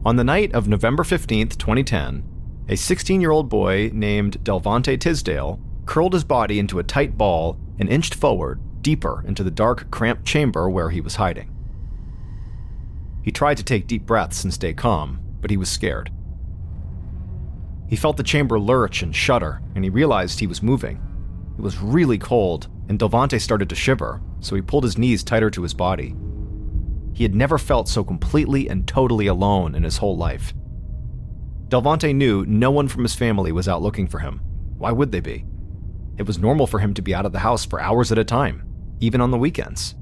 On the night of November 15th, 2010, a 16-year-old boy named Delvante Tisdale curled his body into a tight ball and inched forward, deeper into the dark, cramped chamber where he was hiding. He tried to take deep breaths and stay calm, but he was scared. He felt the chamber lurch and shudder, and he realized he was moving. It was really cold, and Delvante started to shiver, so he pulled his knees tighter to his body. He had never felt so completely and totally alone in his whole life. Delvante knew no one from his family was out looking for him. Why would they be? It was normal for him to be out of the house for hours at a time, even on the weekends.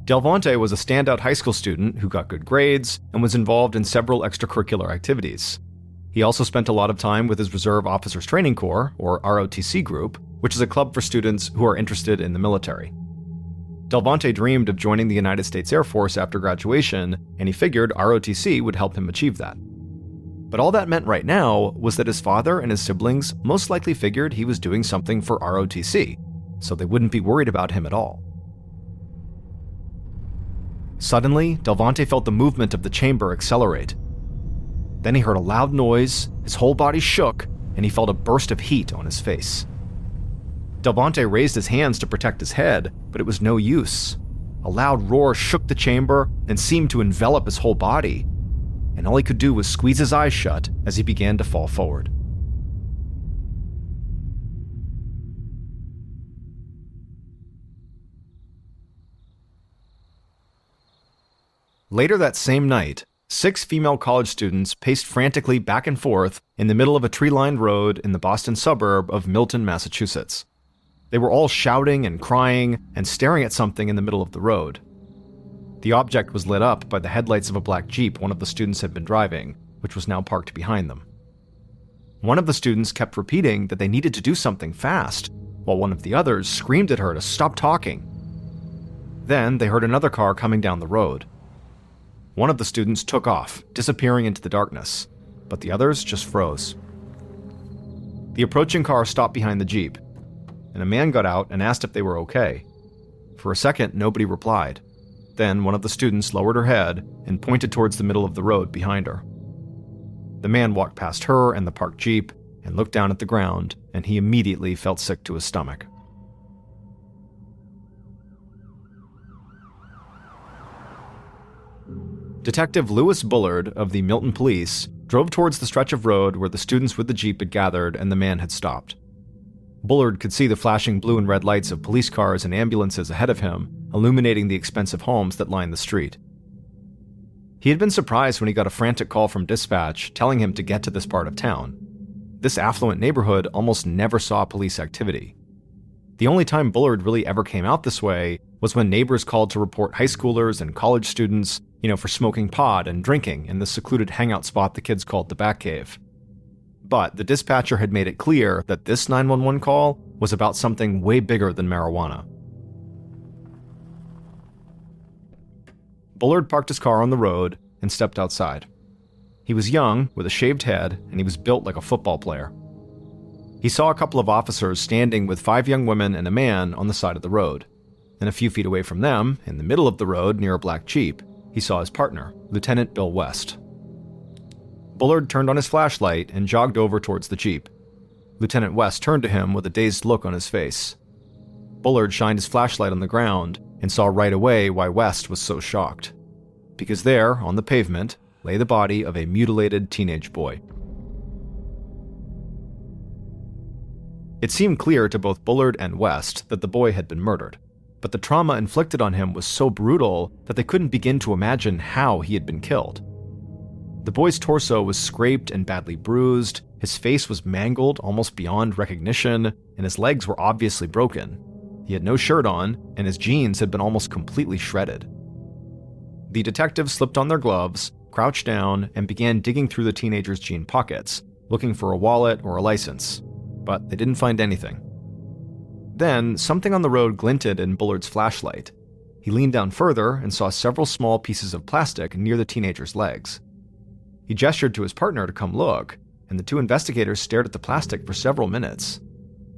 Delvante was a standout high school student who got good grades and was involved in several extracurricular activities. He also spent a lot of time with his Reserve Officers Training Corps, or ROTC group, which is a club for students who are interested in the military. Delvante dreamed of joining the United States Air Force after graduation, and he figured ROTC would help him achieve that. But all that meant right now was that his father and his siblings most likely figured he was doing something for ROTC, so they wouldn't be worried about him at all. Suddenly, Delvante felt the movement of the chamber accelerate. Then he heard a loud noise, his whole body shook, and he felt a burst of heat on his face. Delvante raised his hands to protect his head, but it was no use. A loud roar shook the chamber and seemed to envelop his whole body, and all he could do was squeeze his eyes shut as he began to fall forward. Later that same night, 6 female college students paced frantically back and forth in the middle of a tree-lined road in the Boston suburb of Milton, Massachusetts. They were all shouting and crying and staring at something in the middle of the road. The object was lit up by the headlights of a black Jeep one of the students had been driving, which was now parked behind them. One of the students kept repeating that they needed to do something fast, while one of the others screamed at her to stop talking. Then they heard another car coming down the road. One of the students took off, disappearing into the darkness, but the others just froze. The approaching car stopped behind the Jeep, and a man got out and asked if they were okay. For a second, nobody replied. Then one of the students lowered her head and pointed towards the middle of the road behind her. The man walked past her and the parked Jeep and looked down at the ground, and he immediately felt sick to his stomach. Detective Lewis Bullard of the Milton Police drove towards the stretch of road where the students with the Jeep had gathered and the man had stopped. Bullard could see the flashing blue and red lights of police cars and ambulances ahead of him, illuminating the expensive homes that lined the street. He had been surprised when he got a frantic call from dispatch telling him to get to this part of town. This affluent neighborhood almost never saw police activity. The only time Bullard really ever came out this way was when neighbors called to report high schoolers and college students, for smoking pot and drinking in the secluded hangout spot the kids called the Bat Cave. But the dispatcher had made it clear that this 911 call was about something way bigger than marijuana. Bullard parked his car on the road and stepped outside. He was young, with a shaved head, and he was built like a football player. He saw a couple of officers standing with 5 young women and a man on the side of the road. And a few feet away from them, in the middle of the road near a black Jeep, he saw his partner, Lieutenant Bill West. Bullard turned on his flashlight and jogged over towards the Jeep. Lieutenant West turned to him with a dazed look on his face. Bullard shined his flashlight on the ground and saw right away why West was so shocked. Because there, on the pavement, lay the body of a mutilated teenage boy. It seemed clear to both Bullard and West that the boy had been murdered, but the trauma inflicted on him was so brutal that they couldn't begin to imagine how he had been killed. The boy's torso was scraped and badly bruised, his face was mangled almost beyond recognition, and his legs were obviously broken. He had no shirt on, and his jeans had been almost completely shredded. The detectives slipped on their gloves, crouched down, and began digging through the teenager's jean pockets, looking for a wallet or a license, but they didn't find anything. Then, something on the road glinted in Bullard's flashlight. He leaned down further and saw several small pieces of plastic near the teenager's legs. He gestured to his partner to come look, and the 2 investigators stared at the plastic for several minutes.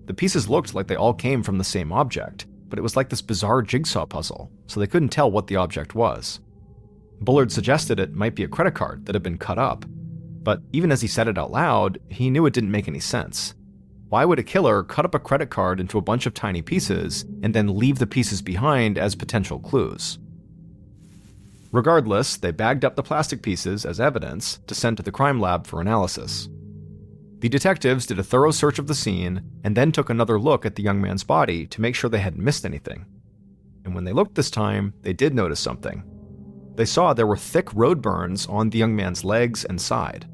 The pieces looked like they all came from the same object, but it was like this bizarre jigsaw puzzle, so they couldn't tell what the object was. Bullard suggested it might be a credit card that had been cut up, but even as he said it out loud, he knew it didn't make any sense. Why would a killer cut up a credit card into a bunch of tiny pieces and then leave the pieces behind as potential clues? Regardless, they bagged up the plastic pieces as evidence to send to the crime lab for analysis. The detectives did a thorough search of the scene and then took another look at the young man's body to make sure they hadn't missed anything. And when they looked this time, they did notice something. They saw there were thick road burns on the young man's legs and side.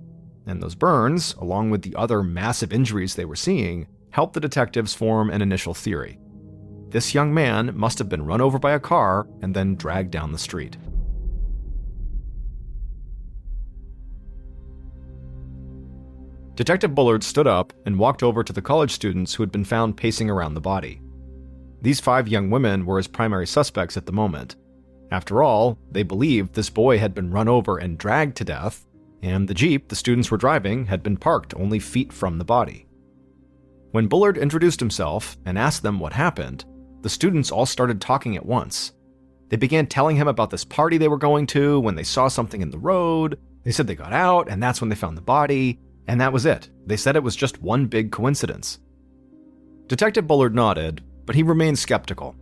And those burns, along with the other massive injuries they were seeing, helped the detectives form an initial theory. This young man must have been run over by a car and then dragged down the street. Detective Bullard stood up and walked over to the college students who had been found pacing around the body. These 5 young women were his primary suspects at the moment. After all, they believed this boy had been run over and dragged to death, and the Jeep the students were driving had been parked only feet from the body. When Bullard introduced himself and asked them what happened, the students all started talking at once. They began telling him about this party they were going to when they saw something in the road. They said they got out, and that's when they found the body, and that was it. They said it was just one big coincidence. Detective Bullard nodded, but he remained skeptical.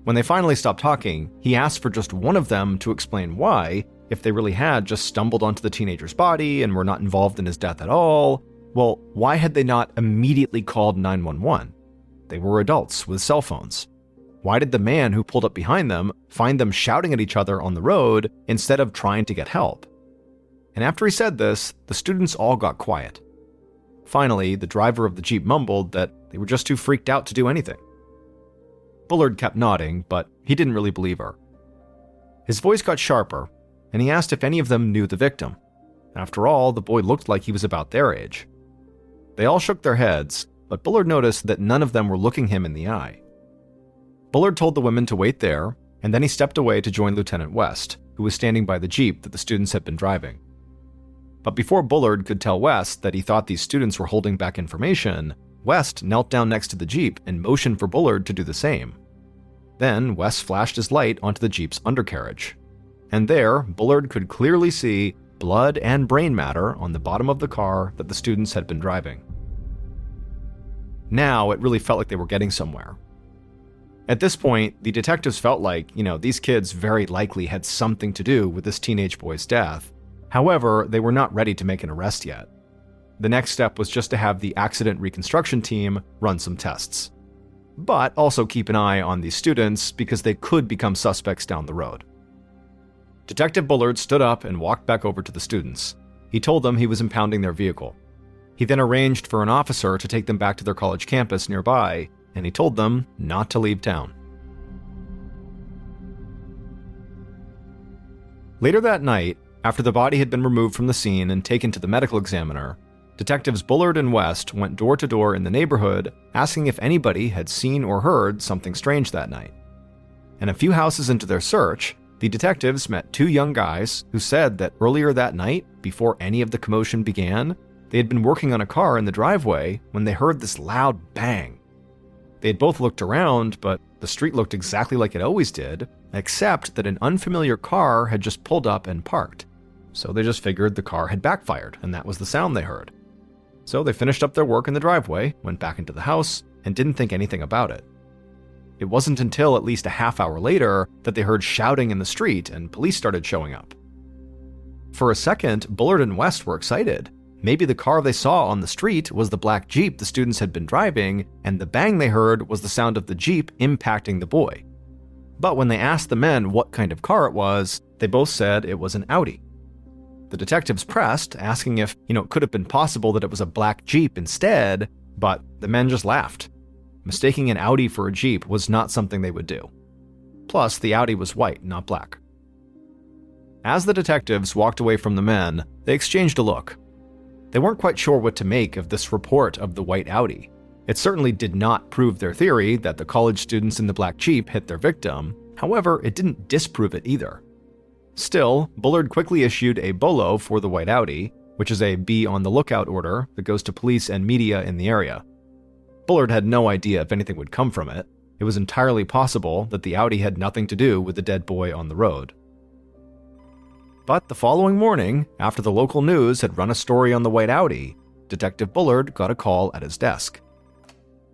When they finally stopped talking, he asked for just one of them to explain why, if they really had just stumbled onto the teenager's body and were not involved in his death at all, well, why had they not immediately called 911? They were adults with cell phones. Why did the man who pulled up behind them find them shouting at each other on the road instead of trying to get help? And after he said this, the students all got quiet. Finally, the driver of the Jeep mumbled that they were just too freaked out to do anything. Bullard kept nodding, but he didn't really believe her. His voice got sharper, and he asked if any of them knew the victim. After all, the boy looked like he was about their age. They all shook their heads, but Bullard noticed that none of them were looking him in the eye. Bullard told the women to wait there, and then he stepped away to join Lieutenant West, who was standing by the Jeep that the students had been driving. But before Bullard could tell West that he thought these students were holding back information, West knelt down next to the Jeep and motioned for Bullard to do the same. Then West flashed his light onto the Jeep's undercarriage. And there, Bullard could clearly see blood and brain matter on the bottom of the car that the students had been driving. Now, it really felt like they were getting somewhere. At this point, the detectives felt like, these kids very likely had something to do with this teenage boy's death. However, they were not ready to make an arrest yet. The next step was just to have the accident reconstruction team run some tests. But also keep an eye on these students because they could become suspects down the road. Detective Bullard stood up and walked back over to the students. He told them he was impounding their vehicle. He then arranged for an officer to take them back to their college campus nearby, and he told them not to leave town. Later that night, after the body had been removed from the scene and taken to the medical examiner, Detectives Bullard and West went door to door in the neighborhood asking if anybody had seen or heard something strange that night. And a few houses into their search, the detectives met 2 young guys who said that earlier that night, before any of the commotion began, they had been working on a car in the driveway when they heard this loud bang. They had both looked around, but the street looked exactly like it always did, except that an unfamiliar car had just pulled up and parked. So they just figured the car had backfired, and that was the sound they heard. So they finished up their work in the driveway, went back into the house, and didn't think anything about it. It wasn't until at least a half hour later that they heard shouting in the street and police started showing up. For a second, Bullard and West were excited. Maybe the car they saw on the street was the black Jeep the students had been driving, and the bang they heard was the sound of the Jeep impacting the boy. But when they asked the men what kind of car it was, they both said it was an Audi. The detectives pressed, asking if, it could have been possible that it was a black Jeep instead, but the men just laughed. Mistaking an Audi for a Jeep was not something they would do. Plus, the Audi was white, not black. As the detectives walked away from the men, they exchanged a look. They weren't quite sure what to make of this report of the white Audi. It certainly did not prove their theory that the college students in the black Jeep hit their victim. However, it didn't disprove it either. Still, Bullard quickly issued a bolo for the white Audi, which is a be on the lookout order that goes to police and media in the area. Bullard had no idea if anything would come from it. It was entirely possible that the Audi had nothing to do with the dead boy on the road. But the following morning, after the local news had run a story on the white Audi, Detective Bullard got a call at his desk.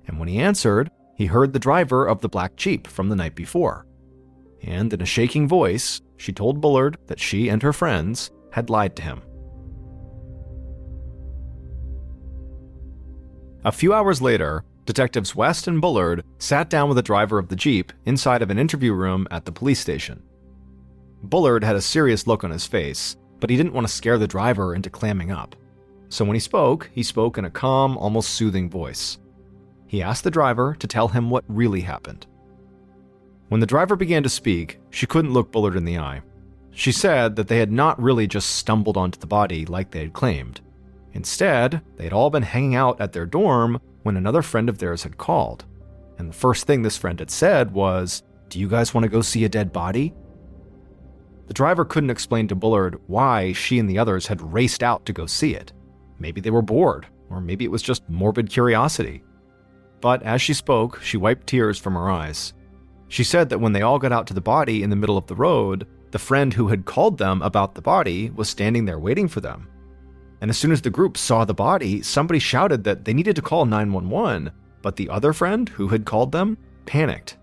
And when he answered, he heard the driver of the black Jeep from the night before. And in a shaking voice, she told Bullard that she and her friends had lied to him. A few hours later, Detectives West and Bullard sat down with the driver of the Jeep inside of an interview room at the police station. Bullard had a serious look on his face, but he didn't want to scare the driver into clamming up. So when he spoke in a calm, almost soothing voice. He asked the driver to tell him what really happened. When the driver began to speak, she couldn't look Bullard in the eye. She said that they had not really just stumbled onto the body like they had claimed. Instead, they had all been hanging out at their dorm when another friend of theirs had called. And the first thing this friend had said was, "Do you guys want to go see a dead body?" The driver couldn't explain to Bullard why she and the others had raced out to go see it. Maybe they were bored, or maybe it was just morbid curiosity. But as she spoke, she wiped tears from her eyes. She said that when they all got out to the body in the middle of the road, the friend who had called them about the body was standing there waiting for them. And as soon as the group saw the body, somebody shouted that they needed to call 911, but the other friend who had called them panicked.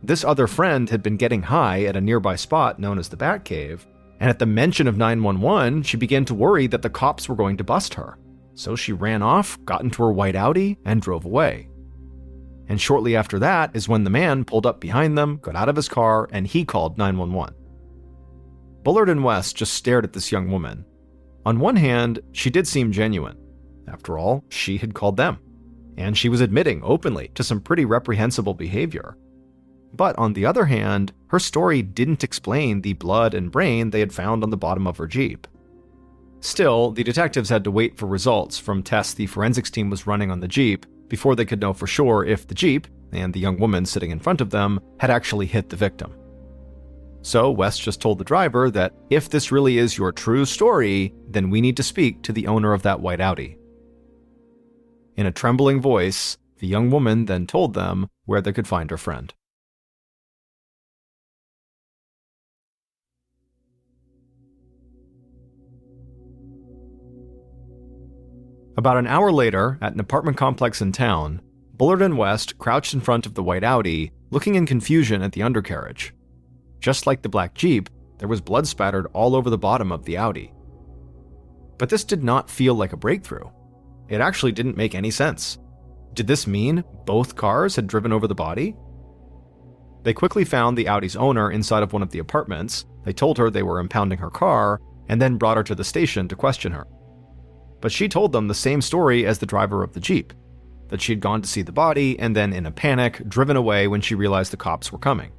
This other friend had been getting high at a nearby spot known as the Batcave, and at the mention of 911, she began to worry that the cops were going to bust her. So she ran off, got into her white Audi, and drove away. And shortly after that is when the man pulled up behind them, got out of his car, and he called 911. Bullard and West just stared at this young woman. On one hand, she did seem genuine. After all, she had called them. And she was admitting openly to some pretty reprehensible behavior. But on the other hand, her story didn't explain the blood and brain they had found on the bottom of her Jeep. Still, the detectives had to wait for results from tests the forensics team was running on the Jeep before they could know for sure if the Jeep, and the young woman sitting in front of them, had actually hit the victim. So West just told the driver that if this really is your true story, then we need to speak to the owner of that white Audi. In a trembling voice, the young woman then told them where they could find her friend. About an hour later, at an apartment complex in town, Bullard and West crouched in front of the white Audi, looking in confusion at the undercarriage. Just like the black Jeep, there was blood spattered all over the bottom of the Audi. But this did not feel like a breakthrough. It actually didn't make any sense. Did this mean both cars had driven over the body? They quickly found the Audi's owner inside of one of the apartments. They told her they were impounding her car, and then brought her to the station to question her. But she told them the same story as the driver of the Jeep, that she had gone to see the body and then in a panic driven away when she realized the cops were coming.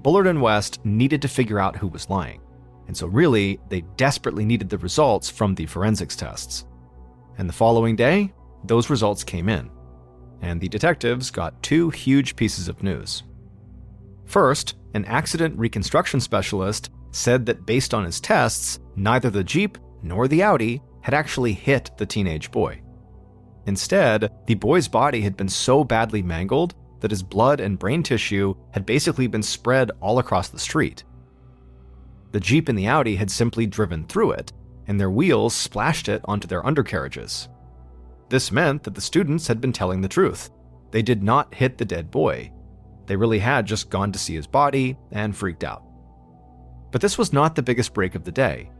Bullard and West needed to figure out who was lying, and so really, they desperately needed the results from the forensics tests. And the following day, those results came in, and the detectives got two huge pieces of news. First, an accident reconstruction specialist said that based on his tests, neither the Jeep nor the Audi had actually hit the teenage boy. Instead, the boy's body had been so badly mangled that his blood and brain tissue had basically been spread all across the street. The Jeep and the Audi had simply driven through it, and their wheels splashed it onto their undercarriages. This meant that the students had been telling the truth. They did not hit the dead boy. They really had just gone to see his body and freaked out. But this was not the biggest break of the day,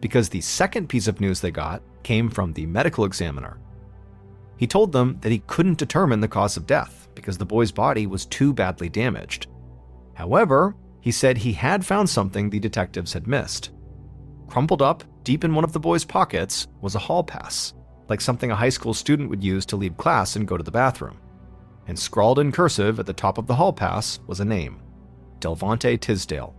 because the second piece of news they got came from the medical examiner. He told them that he couldn't determine the cause of death because the boy's body was too badly damaged. However, he said he had found something the detectives had missed. Crumpled up deep in one of the boy's pockets was a hall pass, like something a high school student would use to leave class and go to the bathroom. And scrawled in cursive at the top of the hall pass was a name: Delvante Tisdale.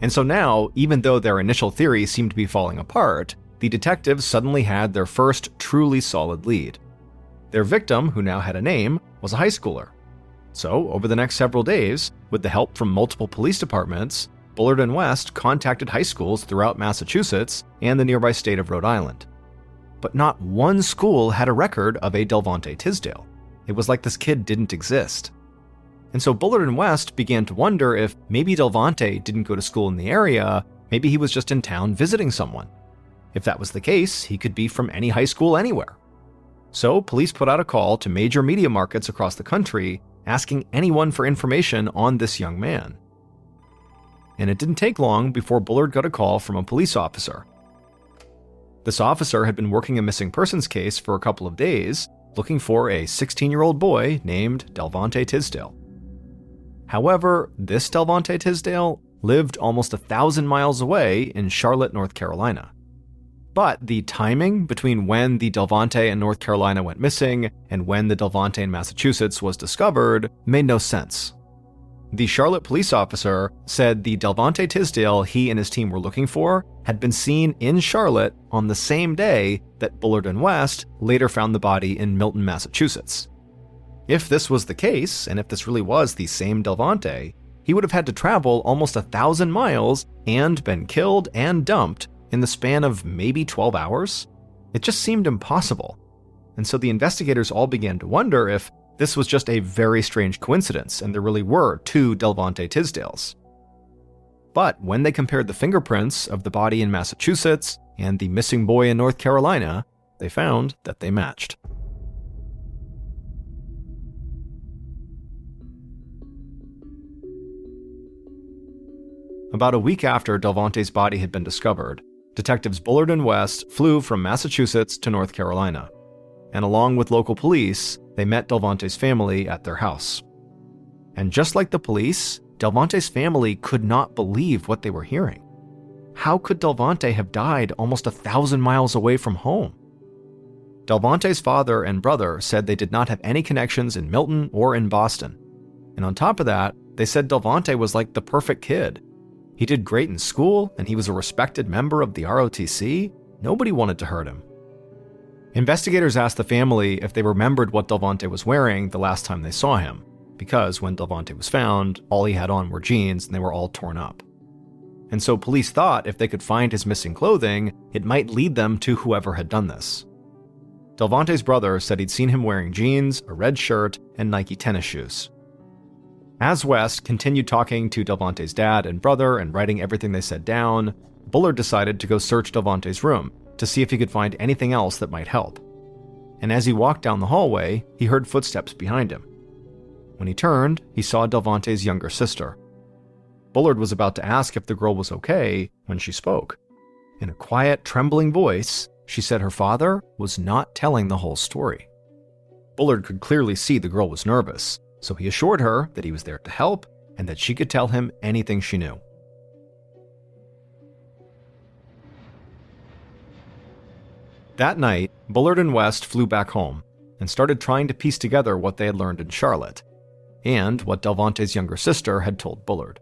And so now, even though their initial theory seemed to be falling apart, the detectives suddenly had their first truly solid lead. Their victim, who now had a name, was a high schooler. So, over the next several days, with the help from multiple police departments, Bullard and West contacted high schools throughout Massachusetts and the nearby state of Rhode Island. But not one school had a record of a Delvante Tisdale. It was like this kid didn't exist. And so Bullard and West began to wonder if maybe Delvante didn't go to school in the area, maybe he was just in town visiting someone. If that was the case, he could be from any high school anywhere. So police put out a call to major media markets across the country, asking anyone for information on this young man. And it didn't take long before Bullard got a call from a police officer. This officer had been working a missing persons case for a couple of days, looking for a 16-year-old boy named Delvante Tisdale. However, this Delvante Tisdale lived almost 1,000 miles away in Charlotte, North Carolina. But the timing between when the Delvante in North Carolina went missing and when the Delvante in Massachusetts was discovered made no sense. The Charlotte police officer said the Delvante Tisdale he and his team were looking for had been seen in Charlotte on the same day that Bullard and West later found the body in Milton, Massachusetts. If this was the case, and if this really was the same Delvante, he would have had to travel almost 1,000 miles and been killed and dumped in the span of maybe 12 hours? It just seemed impossible. And so the investigators all began to wonder if this was just a very strange coincidence and there really were two Delvante Tisdales. But when they compared the fingerprints of the body in Massachusetts and the missing boy in North Carolina, they found that they matched. About a week after Delvante's body had been discovered, detectives Bullard and West flew from Massachusetts to North Carolina. And along with local police, they met Delvante's family at their house. And just like the police, Delvante's family could not believe what they were hearing. How could Delvante have died almost 1,000 miles away from home? Delvante's father and brother said they did not have any connections in Milton or in Boston. And on top of that, they said Delvante was like the perfect kid. He did great in school, and he was a respected member of the ROTC. Nobody wanted to hurt him. Investigators asked the family if they remembered what Delvante was wearing the last time they saw him, because when Delvante was found, all he had on were jeans and they were all torn up. And so police thought if they could find his missing clothing, it might lead them to whoever had done this. Delvante's brother said he'd seen him wearing jeans, a red shirt, and Nike tennis shoes. As West continued talking to Delvante's dad and brother and writing everything they said down, Bullard decided to go search Delvante's room to see if he could find anything else that might help. And as he walked down the hallway, he heard footsteps behind him. When he turned, he saw Delvante's younger sister. Bullard was about to ask if the girl was okay when she spoke. In a quiet, trembling voice, she said her father was not telling the whole story. Bullard could clearly see the girl was nervous, so he assured her that he was there to help and that she could tell him anything she knew. That night, Bullard and West flew back home and started trying to piece together what they had learned in Charlotte and what Delvante's younger sister had told Bullard.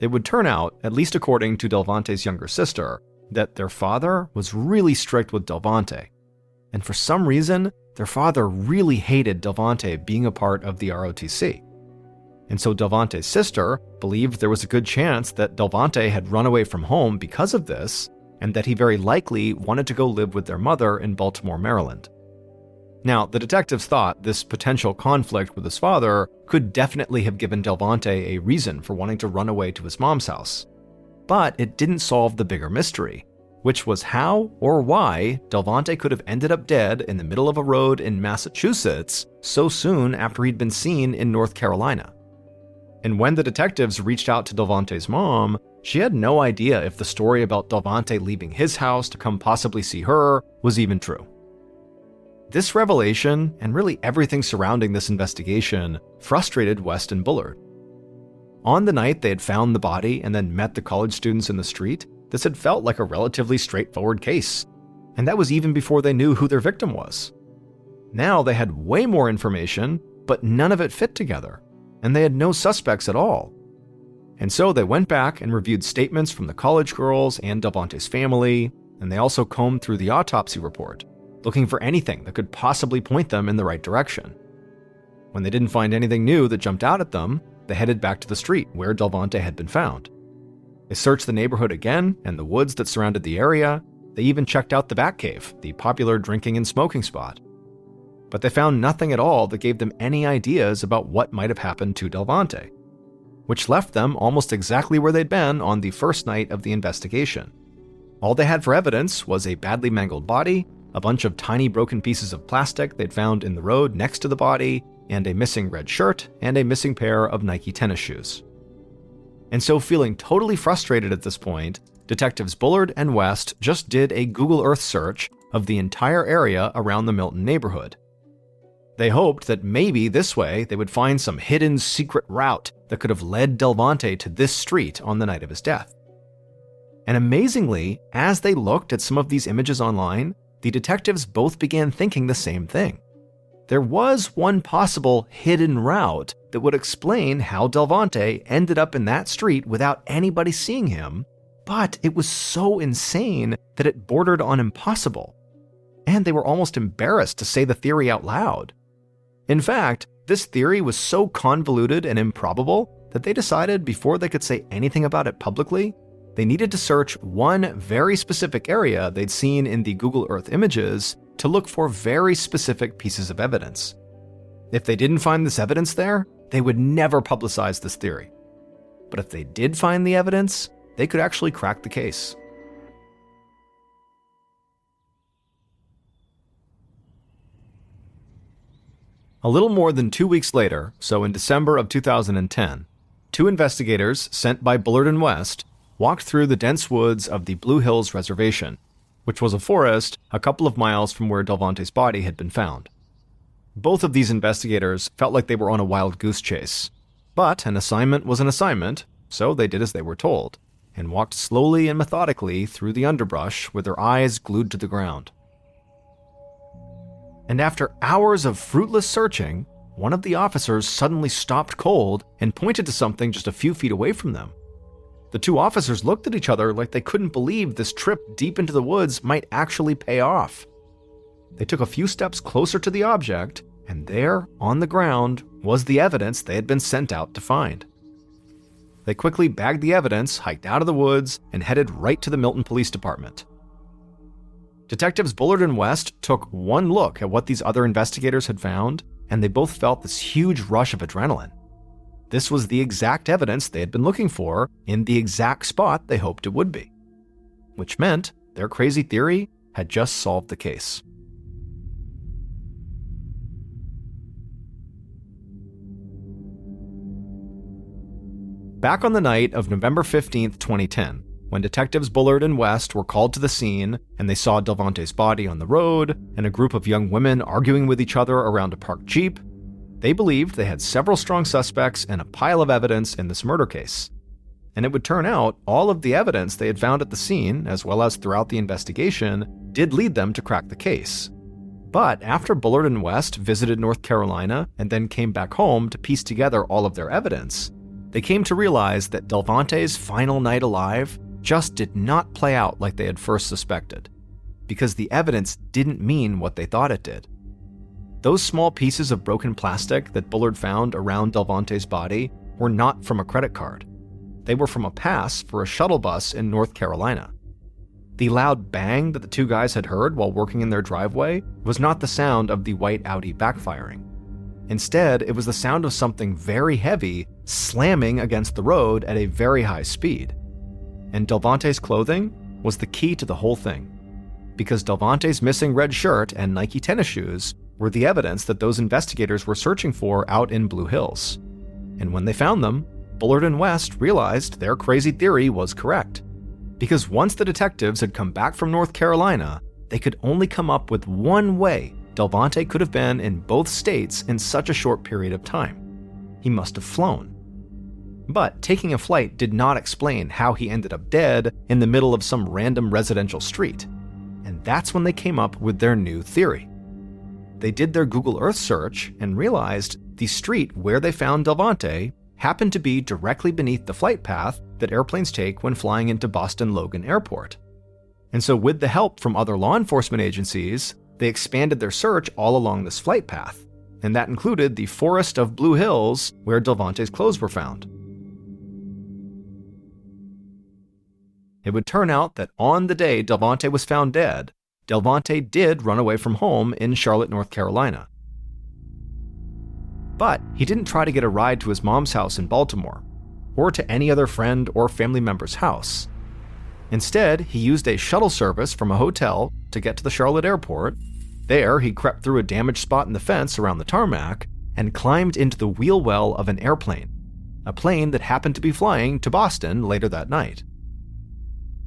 It would turn out, at least according to Delvante's younger sister, that their father was really strict with Delvante, and for some reason, their father really hated Delvante being a part of the ROTC. And so Delvante's sister believed there was a good chance that Delvante had run away from home because of this, and that he very likely wanted to go live with their mother in Baltimore, Maryland. Now, the detectives thought this potential conflict with his father could definitely have given Delvante a reason for wanting to run away to his mom's house. But it didn't solve the bigger mystery, which was how or why Delvante could have ended up dead in the middle of a road in Massachusetts so soon after he'd been seen in North Carolina. And when the detectives reached out to Delvante's mom, she had no idea if the story about Delvante leaving his house to come possibly see her was even true. This revelation, and really everything surrounding this investigation, frustrated West and Bullard. On the night they had found the body and then met the college students in the street, this had felt like a relatively straightforward case, and that was even before they knew who their victim was. Now they had way more information, but none of it fit together, and they had no suspects at all. And so they went back and reviewed statements from the college girls and Delvante's family, and they also combed through the autopsy report, looking for anything that could possibly point them in the right direction. When they didn't find anything new that jumped out at them, they headed back to the street where Delvante had been found. They searched the neighborhood again and the woods that surrounded the area. They even checked out the Batcave, the popular drinking and smoking spot. but they found nothing at all that gave them any ideas about what might have happened to Delvante, which left them almost exactly where they'd been on the first night of the investigation. All they had for evidence was a badly mangled body, a bunch of tiny broken pieces of plastic they'd found in the road next to the body, and a missing red shirt and a missing pair of Nike tennis shoes. And so, feeling totally frustrated at this point, Detectives Bullard and West just did a Google Earth search of the entire area around the Milton neighborhood. They hoped that maybe this way they would find some hidden secret route that could have led Delvante to this street on the night of his death. And amazingly, as they looked at some of these images online, the detectives both began thinking the same thing. There was one possible hidden route that would explain how Delvante ended up in that street without anybody seeing him, but it was so insane that it bordered on impossible. And they were almost embarrassed to say the theory out loud. In fact, this theory was so convoluted and improbable that they decided before they could say anything about it publicly, they needed to search one very specific area they'd seen in the Google Earth images to look for very specific pieces of evidence. If they didn't find this evidence there, they would never publicize this theory. But if they did find the evidence, they could actually crack the case. A little more than 2 weeks later, so in December of 2010, two investigators sent by Bullard and West walked through the dense woods of the Blue Hills Reservation, which was a forest a couple of miles from where Delvante's body had been found. Both of these investigators felt like they were on a wild goose chase, but an assignment was an assignment, so they did as they were told, and walked slowly and methodically through the underbrush with their eyes glued to the ground. And after hours of fruitless searching, one of the officers suddenly stopped cold and pointed to something just a few feet away from them. The two officers looked at each other like they couldn't believe this trip deep into the woods might actually pay off. They took a few steps closer to the object, and there, on the ground, was the evidence they had been sent out to find. They quickly bagged the evidence, hiked out of the woods, and headed right to the Milton Police Department. Detectives Bullard and West took one look at what these other investigators had found, and they both felt this huge rush of adrenaline. This was the exact evidence they had been looking for in the exact spot they hoped it would be, which meant their crazy theory had just solved the case. Back on the night of November 15th, 2010, when detectives Bullard and West were called to the scene and they saw Delvante's body on the road and a group of young women arguing with each other around a parked Jeep, they believed they had several strong suspects and a pile of evidence in this murder case. And it would turn out all of the evidence they had found at the scene, as well as throughout the investigation, did lead them to crack the case. But after Bullard and West visited North Carolina and then came back home to piece together all of their evidence, they came to realize that Delvante's final night alive just did not play out like they had first suspected, because the evidence didn't mean what they thought it did. Those small pieces of broken plastic that Bullard found around Delvante's body were not from a credit card. They were from a pass for a shuttle bus in North Carolina. The loud bang that the two guys had heard while working in their driveway was not the sound of the white Audi backfiring. Instead, it was the sound of something very heavy slamming against the road at a very high speed. And Delvante's clothing was the key to the whole thing, because Delvante's missing red shirt and Nike tennis shoes were the evidence that those investigators were searching for out in Blue Hills. And when they found them, Bullard and West realized their crazy theory was correct. Because once the detectives had come back from North Carolina, they could only come up with one way Delvante could have been in both states in such a short period of time. He must have flown. But taking a flight did not explain how he ended up dead in the middle of some random residential street. And that's when they came up with their new theory. They did their Google Earth search and realized the street where they found Delvante happened to be directly beneath the flight path that airplanes take when flying into Boston Logan Airport. And so with the help from other law enforcement agencies, they expanded their search all along this flight path, and that included the forest of Blue Hills where Delvante's clothes were found. It would turn out that on the day Delvante was found dead, Delvante did run away from home in Charlotte, North Carolina, But he didn't try to get a ride to his mom's house in Baltimore, or to any other friend or family member's house. Instead, he used a shuttle service from a hotel to get to the Charlotte airport. There, he crept through a damaged spot in the fence around the tarmac and climbed into the wheel well of an airplane, a plane that happened to be flying to Boston later that night.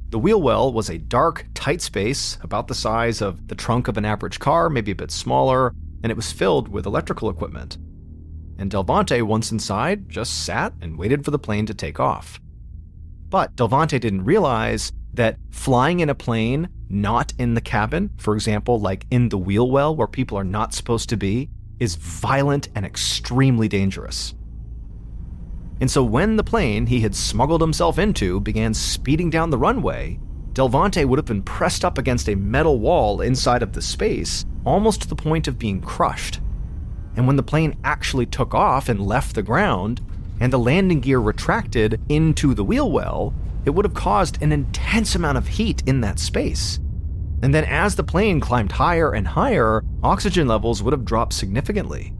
The wheel well was a dark, tight space about the size of the trunk of an average car, maybe a bit smaller, and it was filled with electrical equipment. And Delvante, once inside, just sat and waited for the plane to take off. But Delvante didn't realize that flying in a plane not in the cabin, for example, like in the wheel well where people are not supposed to be, is violent and extremely dangerous. And so when the plane he had smuggled himself into began speeding down the runway, Delvante would have been pressed up against a metal wall inside of the space, almost to the point of being crushed. And when the plane actually took off and left the ground, and the landing gear retracted into the wheel well, it would have caused an intense amount of heat in that space. And then as the plane climbed higher and higher, oxygen levels would have dropped significantly.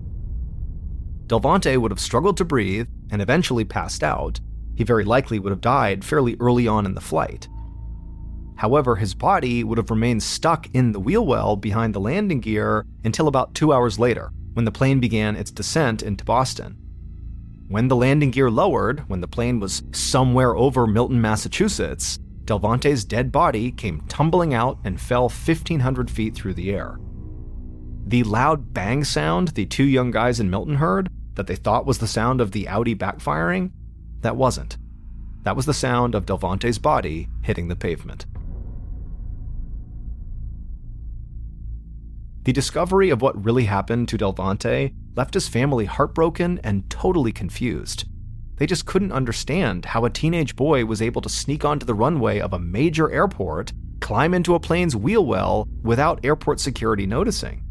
Delvante would have struggled to breathe and eventually passed out. He very likely would have died fairly early on in the flight. However, his body would have remained stuck in the wheel well behind the landing gear until about 2 hours later, when the plane began its descent into Boston. When the landing gear lowered, when the plane was somewhere over Milton, Massachusetts, Delvante's dead body came tumbling out and fell 1,500 feet through the air. The loud bang sound the two young guys in Milton heard, that they thought was the sound of the Audi backfiring, that wasn't. That was the sound of Delvante's body hitting the pavement. The discovery of what really happened to Delvante left his family heartbroken and totally confused. They just couldn't understand how a teenage boy was able to sneak onto the runway of a major airport, climb into a plane's wheel well without airport security noticing.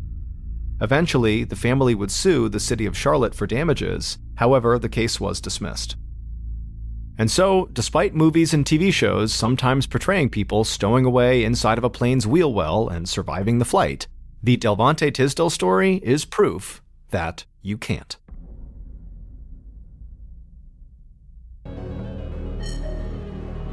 Eventually, the family would sue the city of Charlotte for damages. However, the case was dismissed. And so, despite movies and TV shows sometimes portraying people stowing away inside of a plane's wheel well and surviving the flight, the Delvante Tisdale story is proof that you can't.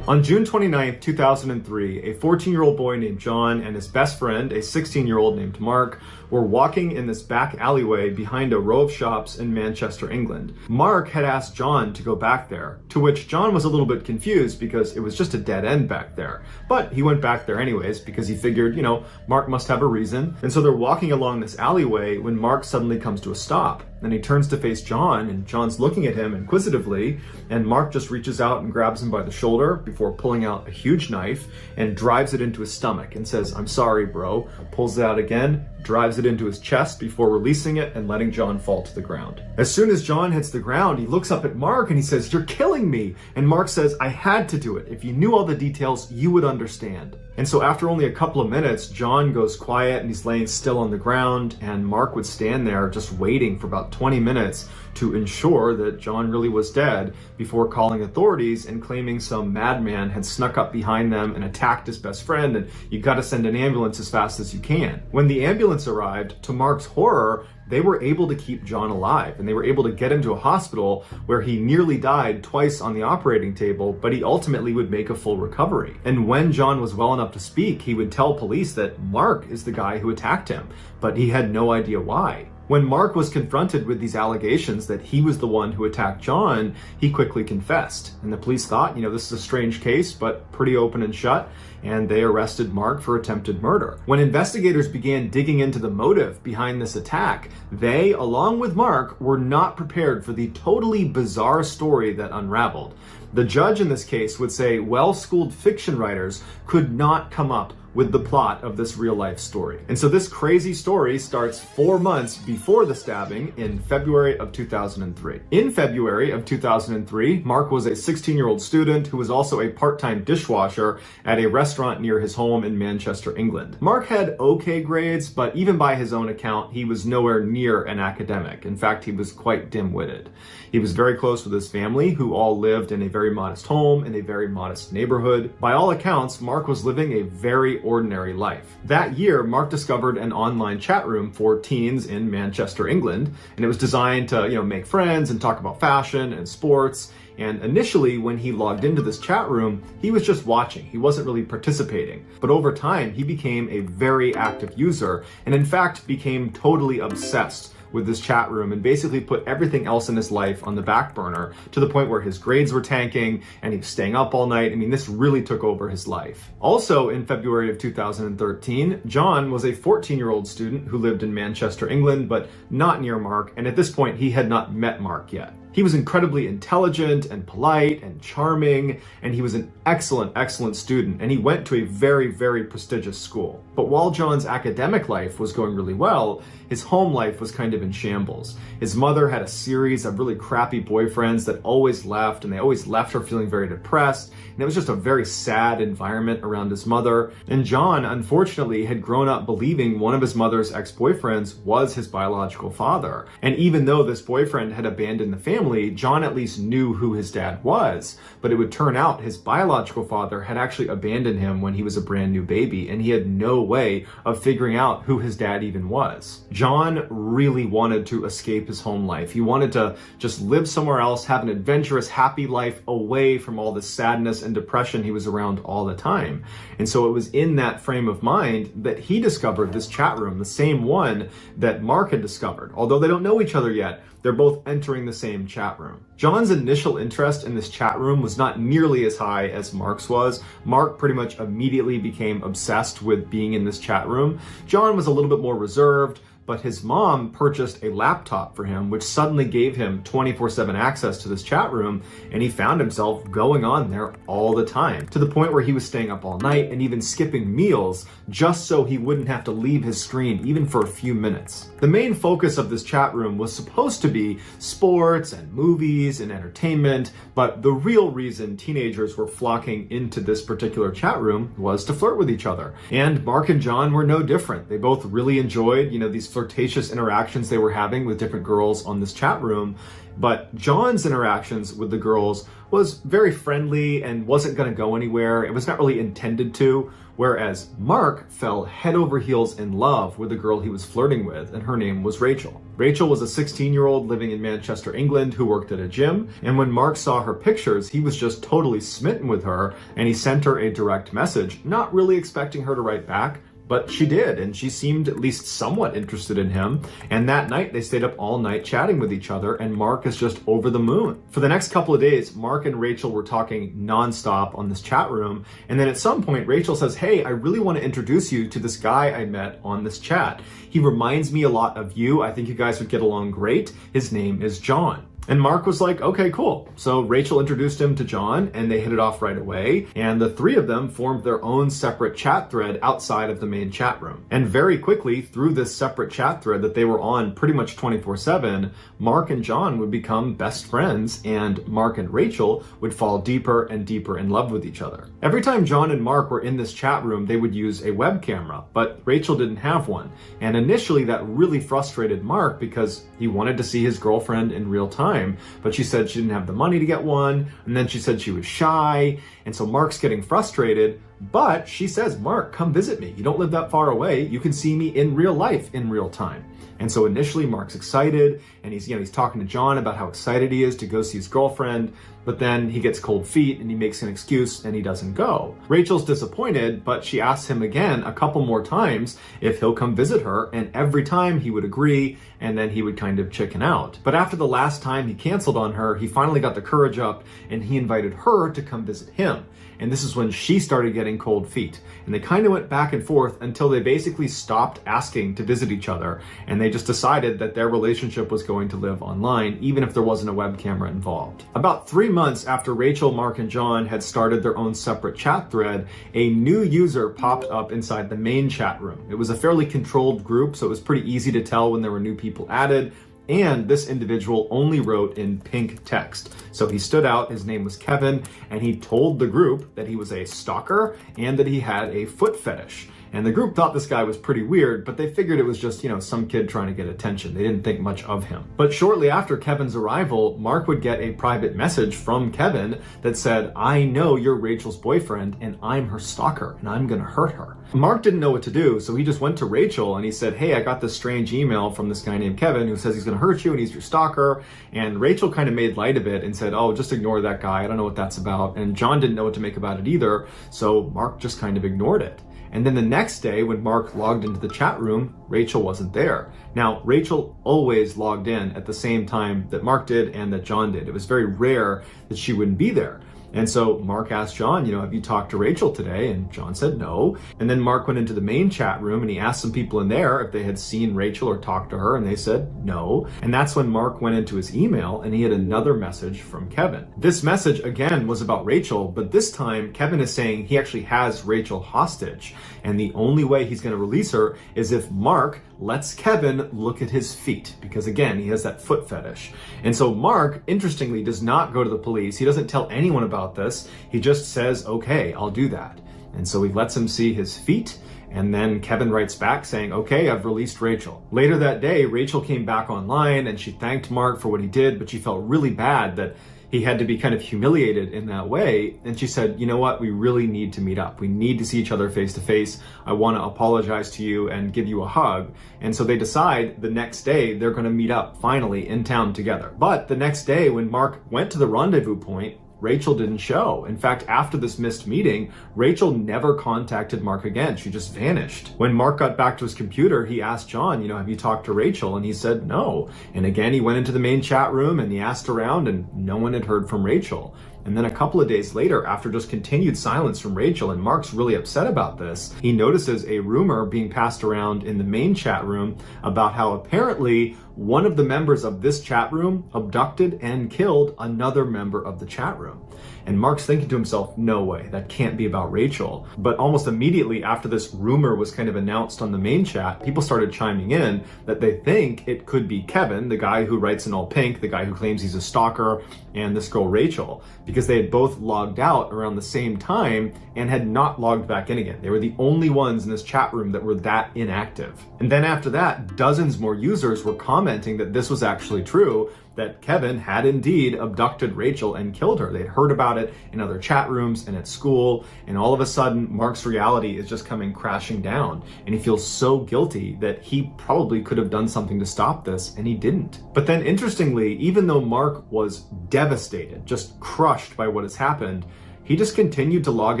On June 29, 2003, a 14-year-old boy named John and his best friend, a 16-year-old named Mark, were walking in this back alleyway behind a row of shops in Manchester, England. Mark had asked John to go back there, to which John was a little bit confused because it was just a dead end back there. But he went back there anyways because he figured, Mark must have a reason. And so they're walking along this alleyway when Mark suddenly comes to a stop. Then he turns to face John, and John's looking at him inquisitively, and Mark just reaches out and grabs him by the shoulder before pulling out a huge knife and drives it into his stomach and says, "I'm sorry, bro," pulls it out again, drives it into his chest before releasing it and letting John fall to the ground. As soon as John hits the ground, he looks up at Mark and he says, "You're killing me." And Mark says, "I had to do it. If you knew all the details, you would understand." And so after only a couple of minutes, John goes quiet and he's laying still on the ground, and Mark would stand there just waiting for about 20 minutes to ensure that John really was dead before calling authorities and claiming some madman had snuck up behind them and attacked his best friend, and you gotta send an ambulance as fast as you can. When the ambulance arrived, to Mark's horror, they were able to keep John alive, and they were able to get him to a hospital where he nearly died twice on the operating table, but he ultimately would make a full recovery. And when John was well enough to speak, he would tell police that Mark is the guy who attacked him, but he had no idea why. When Mark was confronted with these allegations that he was the one who attacked John, he quickly confessed. And the police thought, this is a strange case, but pretty open and shut, and they arrested Mark for attempted murder. When investigators began digging into the motive behind this attack, they, along with Mark, were not prepared for the totally bizarre story that unraveled. The judge in this case would say well-schooled fiction writers could not come up with the plot of this real-life story. And so this crazy story starts 4 months before the stabbing in February of 2003. In February of 2003, Mark was a 16-year-old student who was also a part-time dishwasher at a restaurant near his home in Manchester, England. Mark had okay grades, but even by his own account, he was nowhere near an academic. In fact, he was quite dim-witted. He was very close with his family, who all lived in a very modest home in a very modest neighborhood. By all accounts, Mark was living a very ordinary life. That year, Mark discovered an online chat room for teens in Manchester, England, and it was designed to, make friends and talk about fashion and sports. And initially, when he logged into this chat room, he was just watching. He wasn't really participating. But over time, he became a very active user and in fact became totally obsessed with this chat room and basically put everything else in his life on the back burner to the point where his grades were tanking and he was staying up all night. I mean, this really took over his life. Also in February of 2013, John was a 14-year-old student who lived in Manchester, England, but not near Mark. And at this point, he had not met Mark yet. He was incredibly intelligent and polite and charming, and he was an excellent, excellent student, and he went to a very, very prestigious school. But while John's academic life was going really well, his home life was kind of in shambles. His mother had a series of really crappy boyfriends that always left, and they always left her feeling very depressed, and it was just a very sad environment around his mother. And John, unfortunately, had grown up believing one of his mother's ex-boyfriends was his biological father. And even though this boyfriend had abandoned the family, John at least knew who his dad was, but it would turn out his biological father had actually abandoned him when he was a brand new baby, and he had no way of figuring out who his dad even was. John really wanted to escape his home life. He wanted to just live somewhere else, have an adventurous, happy life away from all the sadness and depression he was around all the time. And so it was in that frame of mind that he discovered this chat room, the same one that Mark had discovered. Although they don't know each other yet, they're both entering the same chat room. John's initial interest in this chat room was not nearly as high as Mark's was. Mark pretty much immediately became obsessed with being in this chat room. John was a little bit more reserved, but his mom purchased a laptop for him, which suddenly gave him 24/7 access to this chat room, and he found himself going on there all the time, to the point where he was staying up all night and even skipping meals just so he wouldn't have to leave his screen even for a few minutes. The main focus of this chat room was supposed to be sports and movies and entertainment, but the real reason teenagers were flocking into this particular chat room was to flirt with each other. And Mark and John were no different. They both really enjoyed, these flirtatious interactions they were having with different girls on this chat room. But John's interactions with the girls was very friendly and wasn't going to go anywhere. It was not really intended to. Whereas Mark fell head over heels in love with the girl he was flirting with, and her name was Rachel. Rachel was a 16-year-old living in Manchester, England, who worked at a gym. And when Mark saw her pictures, he was just totally smitten with her, and he sent her a direct message, not really expecting her to write back. But she did, and she seemed at least somewhat interested in him. And that night, they stayed up all night chatting with each other, and Mark is just over the moon. For the next couple of days, Mark and Rachel were talking nonstop on this chat room. And then at some point, Rachel says, "Hey, I really want to introduce you to this guy I met on this chat. He reminds me a lot of you. I think you guys would get along great. His name is John." And Mark was like, okay, cool. So Rachel introduced him to John, and they hit it off right away. And the three of them formed their own separate chat thread outside of the main chat room. And very quickly, through this separate chat thread that they were on pretty much 24/7, Mark and John would become best friends, and Mark and Rachel would fall deeper and deeper in love with each other. Every time John and Mark were in this chat room, they would use a web camera, but Rachel didn't have one. And initially that really frustrated Mark because he wanted to see his girlfriend in real time. But she said she didn't have the money to get one, and then she said she was shy, and so Mark's getting frustrated. But she says, "Mark, come visit me. You don't live that far away. You can see me in real life in real time." And so initially Mark's excited, and he's talking to John about how excited he is to go see his girlfriend, but then he gets cold feet and he makes an excuse and he doesn't go. Rachel's disappointed, but she asks him again a couple more times if he'll come visit her, and every time he would agree, and then he would kind of chicken out. But after the last time he canceled on her, he finally got the courage up and he invited her to come visit him. And this is when she started getting cold feet. And they kind of went back and forth until they basically stopped asking to visit each other. And they just decided that their relationship was going to live online, even if there wasn't a web camera involved. About 3 months after Rachel, Mark, and John had started their own separate chat thread, a new user popped up inside the main chat room. It was a fairly controlled group, so it was pretty easy to tell when there were new people added. And this individual only wrote in pink text. So he stood out, his name was Kevin, and he told the group that he was a stalker and that he had a foot fetish. And the group thought this guy was pretty weird, but they figured it was just, some kid trying to get attention. They didn't think much of him. But shortly after Kevin's arrival, Mark would get a private message from Kevin that said, "I know you're Rachel's boyfriend and I'm her stalker and I'm gonna hurt her." Mark didn't know what to do, so he just went to Rachel and he said, "Hey, I got this strange email from this guy named Kevin who says he's gonna hurt you and he's your stalker." And Rachel kind of made light of it and said, "Oh, just ignore that guy. I don't know what that's about." And John didn't know what to make about it either, so Mark just kind of ignored it. And then the next day, when Mark logged into the chat room, Rachel wasn't there. Now, Rachel always logged in at the same time that Mark did and that John did. It was very rare that she wouldn't be there. And so Mark asked John, "Have you talked to Rachel today?" And John said no. And then Mark went into the main chat room and he asked some people in there if they had seen Rachel or talked to her, and they said no. And that's when Mark went into his email and he had another message from Kevin. This message again was about Rachel, but this time Kevin is saying he actually has Rachel hostage. And the only way he's going to release her is if Mark lets Kevin look at his feet, because again, he has that foot fetish. And so Mark, interestingly, does not go to the police. He doesn't tell anyone about this. He just says, "Okay, I'll do that." And so he lets him see his feet. And then Kevin writes back saying, "Okay, I've released Rachel." Later that day, Rachel came back online and she thanked Mark for what he did, but she felt really bad that he had to be kind of humiliated in that way. And she said, "You know what? We really need to meet up. We need to see each other face to face. I want to apologize to you and give you a hug." And so they decide the next day they're going to meet up finally in town together. But the next day when Mark went to the rendezvous point, Rachel didn't show. In fact, after this missed meeting, Rachel never contacted Mark again. She just vanished. When Mark got back to his computer, he asked John, "Have you talked to Rachel?" And he said no. And again, he went into the main chat room and he asked around and no one had heard from Rachel. And then a couple of days later, after just continued silence from Rachel, and Mark's really upset about this, he notices a rumor being passed around in the main chat room about how apparently one of the members of this chat room abducted and killed another member of the chat room. And Mark's thinking to himself, no way, that can't be about Rachel. But almost immediately after this rumor was kind of announced on the main chat, people started chiming in that they think it could be Kevin, the guy who writes in all pink, the guy who claims he's a stalker, and this girl Rachel, because they had both logged out around the same time and had not logged back in again. They were the only ones in this chat room that were that inactive. And then after that, dozens more users were commenting that this was actually true, that Kevin had indeed abducted Rachel and killed her. They'd heard about it in other chat rooms and at school, and all of a sudden, Mark's reality is just coming crashing down, and he feels so guilty that he probably could have done something to stop this, and he didn't. But then interestingly, even though Mark was devastated, just crushed by what has happened, he just continued to log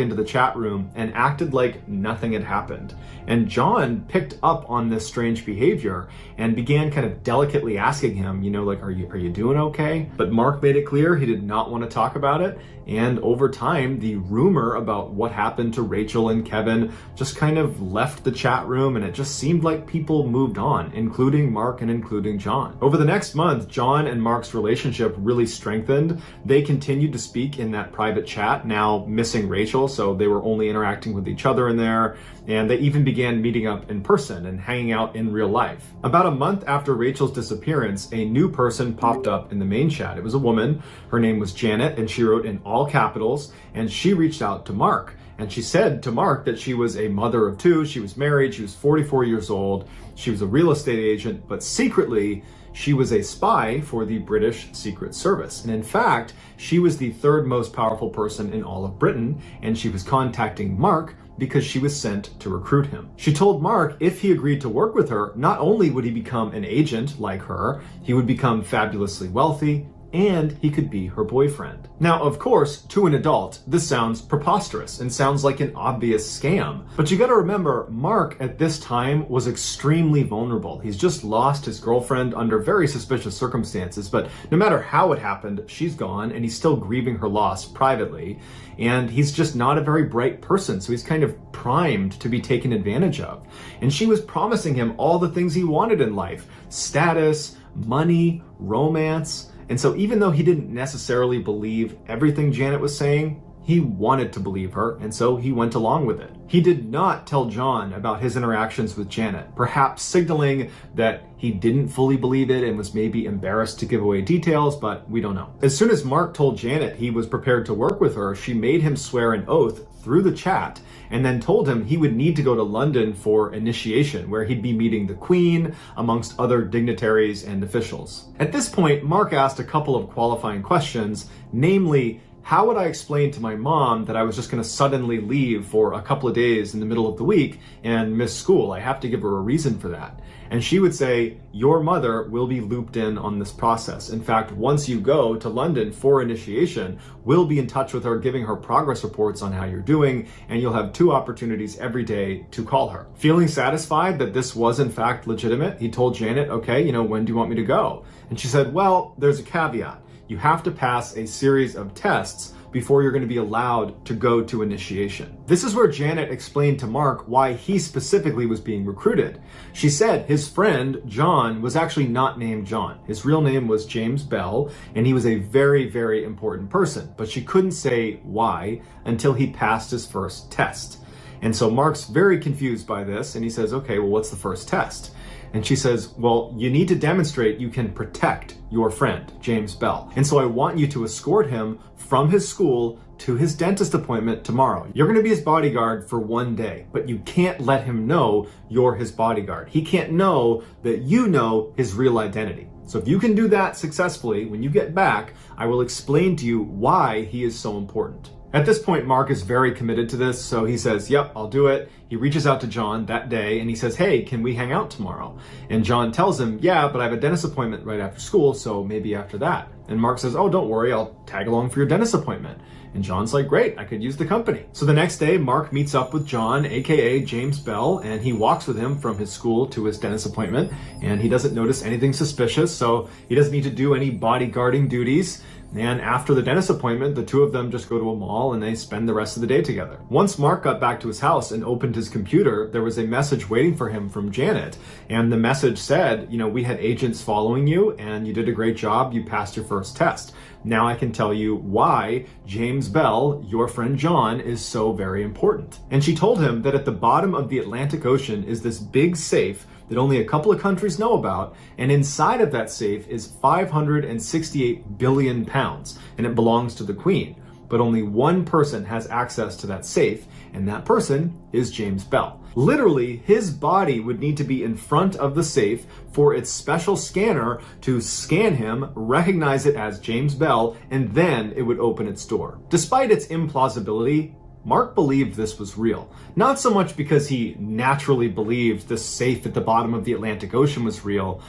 into the chat room and acted like nothing had happened. And John picked up on this strange behavior and began kind of delicately asking him, are you doing okay? But Mark made it clear he did not want to talk about it. And over time, the rumor about what happened to Rachel and Kevin just kind of left the chat room, and it just seemed like people moved on, including Mark and including John. Over the next month, John and Mark's relationship really strengthened. They continued to speak in that private chat, now missing Rachel, so they were only interacting with each other in there, and they even began meeting up in person and hanging out in real life. About a month after Rachel's disappearance, a new person popped up in the main chat. It was a woman. Her name was Janet, and she wrote in all capitals, and she reached out to Mark. And she said to Mark that she was a mother of two, she was married, she was 44 years old, she was a real estate agent, but secretly, she was a spy for the British Secret Service. And in fact, she was the third most powerful person in all of Britain, and she was contacting Mark because she was sent to recruit him. She told Mark if he agreed to work with her, not only would he become an agent like her, he would become fabulously wealthy, and he could be her boyfriend. Now, of course, to an adult, this sounds preposterous and sounds like an obvious scam. But you gotta remember, Mark at this time was extremely vulnerable. He's just lost his girlfriend under very suspicious circumstances, but no matter how it happened, she's gone, and he's still grieving her loss privately. And he's just not a very bright person, so he's kind of primed to be taken advantage of. And she was promising him all the things he wanted in life: status, money, romance. And so even though he didn't necessarily believe everything Janet was saying, He wanted to believe her, and so he went along with it. He did not tell John about his interactions with Janet, perhaps signaling that he didn't fully believe it and was maybe embarrassed to give away details, but we don't know. As soon as Mark told Janet he was prepared to work with her, she made him swear an oath through the chat and then told him he would need to go to London for initiation, where he'd be meeting the Queen, amongst other dignitaries and officials. At this point, Mark asked a couple of qualifying questions, namely, how would I explain to my mom that I was just going to suddenly leave for a couple of days in the middle of the week and miss school? I have to give her a reason for that. And she would say, your mother will be looped in on this process. In fact, once you go to London for initiation, we'll be in touch with her, giving her progress reports on how you're doing, and you'll have 2 opportunities every day to call her. Feeling satisfied that this was in fact legitimate, he told Janet, okay, when do you want me to go? And she said, well, there's a caveat. You have to pass a series of tests before you're going to be allowed to go to initiation. This is where Janet explained to Mark why he specifically was being recruited. She said his friend, John, was actually not named John. His real name was James Bell, and he was a very, very important person, but she couldn't say why until he passed his first test. And so Mark's very confused by this, and he says, okay, well, what's the first test? And she says, well, you need to demonstrate you can protect your friend, James Bell. And so I want you to escort him from his school to his dentist appointment tomorrow. You're going to be his bodyguard for 1 day, but you can't let him know you're his bodyguard. He can't know that you know his real identity. So if you can do that successfully, when you get back, I will explain to you why he is so important. At this point, Mark is very committed to this, so he says, yep, I'll do it. He reaches out to John that day and he says, hey, can we hang out tomorrow? And John tells him, yeah, but I have a dentist appointment right after school, so maybe after that. And Mark says, oh, don't worry, I'll tag along for your dentist appointment. And John's like, great, I could use the company. So the next day, Mark meets up with John, aka James Bell, and he walks with him from his school to his dentist appointment, and he doesn't notice anything suspicious, so he doesn't need to do any bodyguarding duties. And after the dentist appointment, the 2 of them just go to a mall and they spend the rest of the day together. Once Mark got back to his house and opened his computer, there was a message waiting for him from Janet. And the message said, we had agents following you and you did a great job. You passed your first test. Now I can tell you why James Bell, your friend John, is so very important. And she told him that at the bottom of the Atlantic Ocean is this big safe that only a couple of countries know about, and inside of that safe is 568 billion pounds, and it belongs to the Queen. But only one person has access to that safe, and that person is James Bell. Literally, his body would need to be in front of the safe for its special scanner to scan him, recognize it as James Bell, and then it would open its door. Despite its implausibility, Mark believed this was real. Not so much because he naturally believed the safe at the bottom of the Atlantic Ocean was real,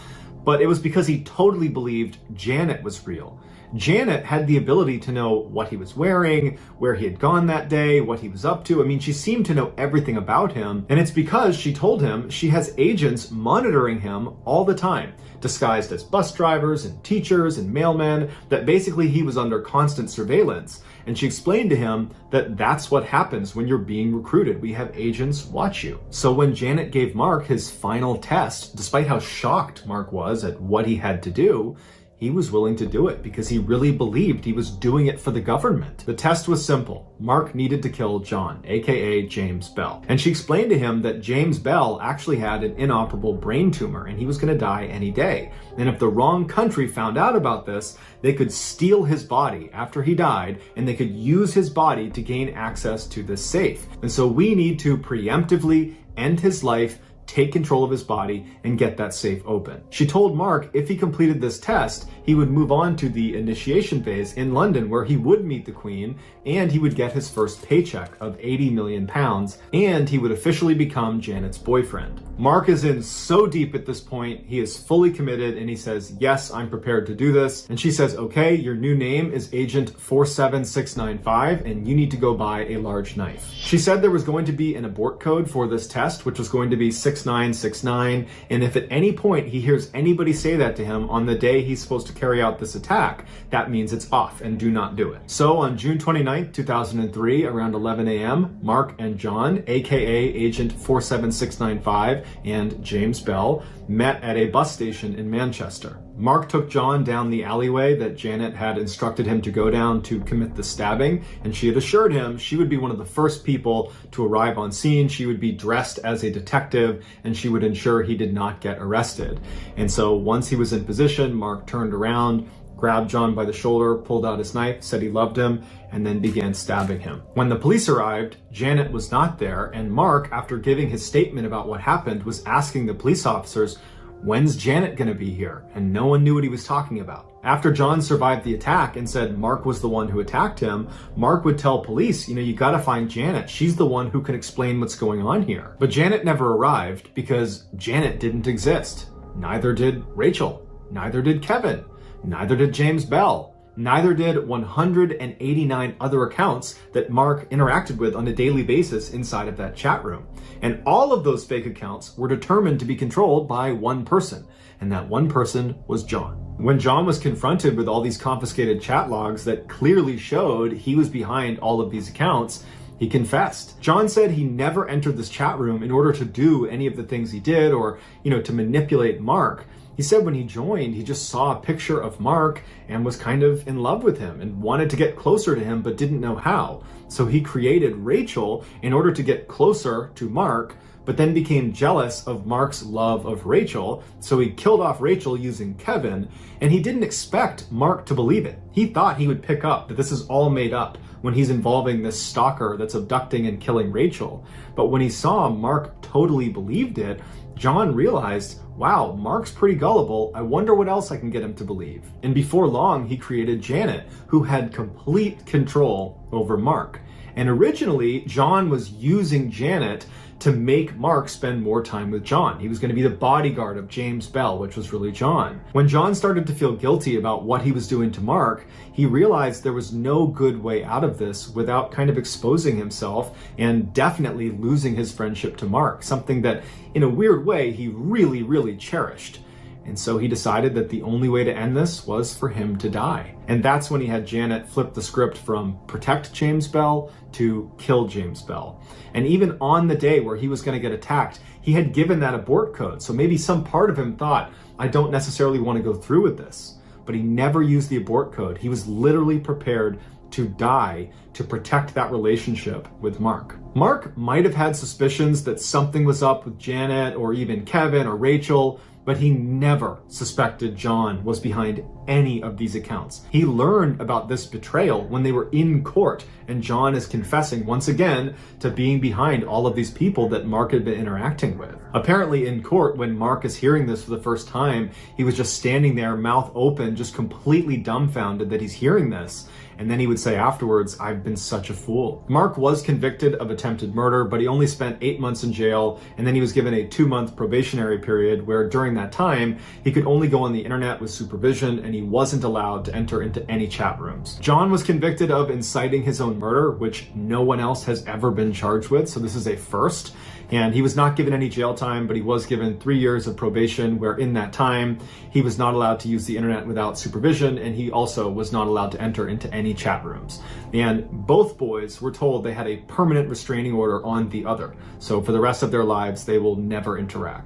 but it was because he totally believed Janet was real. Janet had the ability to know what he was wearing, where he had gone that day, what he was up to. I mean, she seemed to know everything about him, and it's because she told him she has agents monitoring him all the time, disguised as bus drivers and teachers and mailmen, that basically he was under constant surveillance. And she explained to him that that's what happens when you're being recruited. We have agents watch you. So when Janet gave Mark his final test, despite how shocked Mark was at what he had to do, he was willing to do it because he really believed he was doing it for the government. The test was simple. Mark needed to kill John, aka James Bell. And she explained to him that James Bell actually had an inoperable brain tumor and he was going to die any day. And if the wrong country found out about this, they could steal his body after he died and they could use his body to gain access to this safe. And so we need to preemptively end his life, take control of his body, and get that safe open. She told Mark if he completed this test, he would move on to the initiation phase in London where he would meet the Queen and he would get his first paycheck of 80 million pounds and he would officially become Janet's boyfriend. Mark is in so deep at this point, he is fully committed and he says, yes, I'm prepared to do this. And she says, okay, your new name is Agent 47695 and you need to go buy a large knife. She said there was going to be an abort code for this test, which was going to be 6969, and if at any point he hears anybody say that to him on the day he's supposed to carry out this attack, that means it's off and do not do it. So on June 29th, 2003, around 11 a.m., Mark and John, aka Agent 47695 and James Bell, met at a bus station in Manchester. Mark took John down the alleyway that Janet had instructed him to go down to commit the stabbing, and she had assured him she would be one of the first people to arrive on scene. She would be dressed as a detective, and she would ensure he did not get arrested. And so once he was in position, Mark turned around, grabbed John by the shoulder, pulled out his knife, said he loved him, and then began stabbing him. When the police arrived, Janet was not there, and Mark, after giving his statement about what happened, was asking the police officers, "When's Janet gonna be here?" And no one knew what he was talking about. After John survived the attack and said Mark was the one who attacked him, Mark would tell police, you gotta find Janet. She's the one who can explain what's going on here. But Janet never arrived because Janet didn't exist. Neither did Rachel. Neither did Kevin. Neither did James Bell. Neither did 189 other accounts that Mark interacted with on a daily basis inside of that chat room. And all of those fake accounts were determined to be controlled by one person, and that one person was John. When John was confronted with all these confiscated chat logs that clearly showed he was behind all of these accounts, he confessed. John said he never entered this chat room in order to do any of the things he did or, to manipulate Mark. He said when he joined, he just saw a picture of Mark and was kind of in love with him and wanted to get closer to him but didn't know how. So he created Rachel in order to get closer to Mark, but then became jealous of Mark's love of Rachel. So he killed off Rachel using Kevin, and he didn't expect Mark to believe it. He thought he would pick up that this is all made up when he's involving this stalker that's abducting and killing Rachel. But when he saw Mark totally believed it, John realized, wow, Mark's pretty gullible. I wonder what else I can get him to believe. And before long, he created Janet, who had complete control over Mark. And originally, John was using Janet to make Mark spend more time with John. He was going to be the bodyguard of James Bell, which was really John. When John started to feel guilty about what he was doing to Mark, he realized there was no good way out of this without kind of exposing himself and definitely losing his friendship to Mark, something that in a weird way he really, really cherished. And so he decided that the only way to end this was for him to die. And that's when he had Janet flip the script from protect James Bell to kill James Bell. And even on the day where he was going to get attacked, he had given that abort code. So maybe some part of him thought, I don't necessarily want to go through with this. But he never used the abort code. He was literally prepared to die to protect that relationship with Mark. Mark might have had suspicions that something was up with Janet or even Kevin or Rachel, but he never suspected John was behind any of these accounts. He learned about this betrayal when they were in court, and John is confessing once again to being behind all of these people that Mark had been interacting with. Apparently in court, when Mark is hearing this for the first time, he was just standing there, mouth open, just completely dumbfounded that he's hearing this. And then he would say afterwards, I've been such a fool. Mark was convicted of attempted murder, but he only spent 8 months in jail, and then he was given a 2-month probationary period where during that time, he could only go on the internet with supervision, and he wasn't allowed to enter into any chat rooms. John was convicted of inciting his own murder, which no one else has ever been charged with, so this is a first. And he was not given any jail time, but he was given 3 years of probation, where in that time, he was not allowed to use the internet without supervision, and he also was not allowed to enter into any chat rooms. And both boys were told they had a permanent restraining order on the other. So for the rest of their lives, they will never interact.